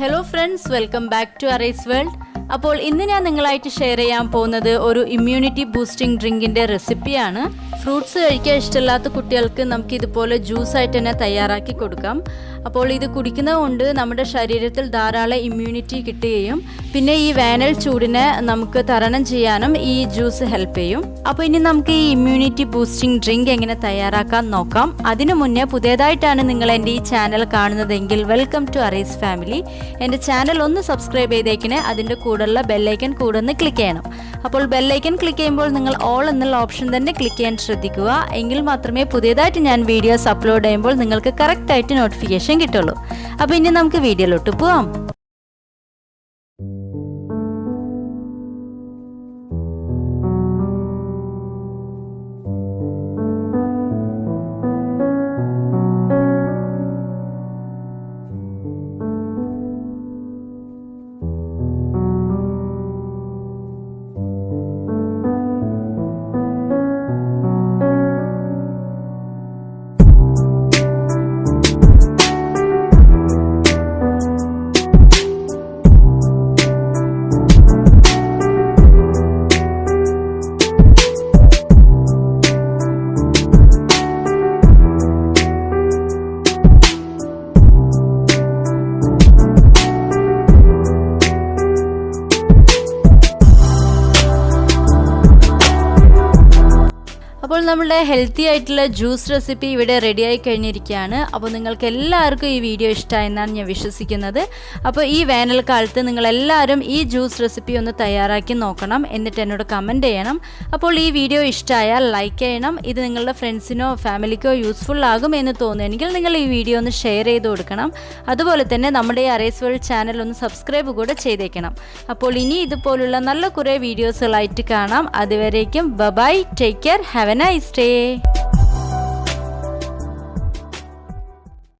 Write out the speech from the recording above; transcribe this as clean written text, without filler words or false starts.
Hello friends, welcome back to Arise World. അപ്പോൾ ഇന്ന് ഞാൻ നിങ്ങളായിട്ട് ഷെയർ ചെയ്യാൻ പോകുന്നത് ഒരു ഇമ്മ്യൂണിറ്റി ബൂസ്റ്റിംഗ് ഡ്രിങ്കിൻ്റെ റെസിപ്പിയാണ്. ഫ്രൂട്ട്സ് കഴിക്കാൻ ഇഷ്ടമില്ലാത്ത കുട്ടികൾക്ക് നമുക്ക് ഇതുപോലെ ജ്യൂസായിട്ട് തന്നെ തയ്യാറാക്കി കൊടുക്കാം. അപ്പോൾ ഇത് കുടിക്കുന്നത് കൊണ്ട് നമ്മുടെ ശരീരത്തിൽ ധാരാളം ഇമ്മ്യൂണിറ്റി കിട്ടുകയും പിന്നെ ഈ വേനൽ ചൂടിനെ നമുക്ക് തരണം ചെയ്യാനും ഈ ജ്യൂസ് ഹെൽപ്പ് ചെയ്യും. അപ്പോൾ ഇനി നമുക്ക് ഈ ഇമ്മ്യൂണിറ്റി ബൂസ്റ്റിംഗ് ഡ്രിങ്ക് എങ്ങനെ തയ്യാറാക്കാൻ നോക്കാം. അതിനു മുന്നേ പുതിയതായിട്ടാണ് നിങ്ങൾ എൻ്റെ ഈ ചാനൽ കാണുന്നതെങ്കിൽ വെൽക്കം ടു അറൈസ് ഫാമിലി. എൻ്റെ ചാനൽ ഒന്ന് സബ്സ്ക്രൈബ് ചെയ്തേക്കിനെ, അതിൻ്റെ കൂടെയുള്ള ബെല്ലൈക്കൻ കൂടെ ഒന്ന് ക്ലിക്ക് ചെയ്യണം. അപ്പോൾ ബെല്ലൈക്കൻ ക്ലിക്ക് ചെയ്യുമ്പോൾ നിങ്ങൾ ഓൾ എന്നുള്ള ഓപ്ഷൻ തന്നെ ക്ലിക്ക് ചെയ്യാൻ ശ്രദ്ധിക്കുക. എങ്കിൽ മാത്രമേ പുതിയതായിട്ട് ഞാൻ വീഡിയോസ് അപ്ലോഡ് ചെയ്യുമ്പോൾ നിങ്ങൾക്ക് കറക്റ്റായിട്ട് നോട്ടിഫിക്കേഷൻ കിട്ടുള്ളൂ. അപ്പോൾ ഇനി നമുക്ക് വീഡിയോയിലോട്ട് പോവാം. അപ്പോൾ നമ്മുടെ ഹെൽത്തി ആയിട്ടുള്ള ജ്യൂസ് റെസിപ്പി ഇവിടെ റെഡിയായി കഴിഞ്ഞിരിക്കുകയാണ്. അപ്പോൾ നിങ്ങൾക്ക് എല്ലാവർക്കും ഈ വീഡിയോ ഇഷ്ടമായെന്നാണ് ഞാൻ വിശ്വസിക്കുന്നത്. അപ്പോൾ ഈ വേനൽക്കാലത്ത് നിങ്ങളെല്ലാവരും ഈ ജ്യൂസ് റെസിപ്പി ഒന്ന് തയ്യാറാക്കി നോക്കണം, എന്നിട്ട് എന്നോട് കമൻറ്റ് ചെയ്യണം. അപ്പോൾ ഈ വീഡിയോ ഇഷ്ടമായാൽ ലൈക്ക് ചെയ്യണം. ഇത് നിങ്ങളുടെ ഫ്രണ്ട്സിനോ ഫാമിലിക്കോ യൂസ്ഫുൾ ആകും എന്ന് തോന്നുകയാണെങ്കിൽ നിങ്ങൾ ഈ വീഡിയോ ഒന്ന് ഷെയർ ചെയ്ത് കൊടുക്കണം. അതുപോലെ തന്നെ നമ്മുടെ ഈ അറൈസ് വേൾഡ് ചാനൽ ഒന്ന് സബ്സ്ക്രൈബ് കൂടെ ചെയ്തേക്കണം. അപ്പോൾ ഇനി ഇതുപോലുള്ള നല്ല കുറേ വീഡിയോസുകളായിട്ട് കാണാം. അതുവരേക്കും bye, take care, have a nice day.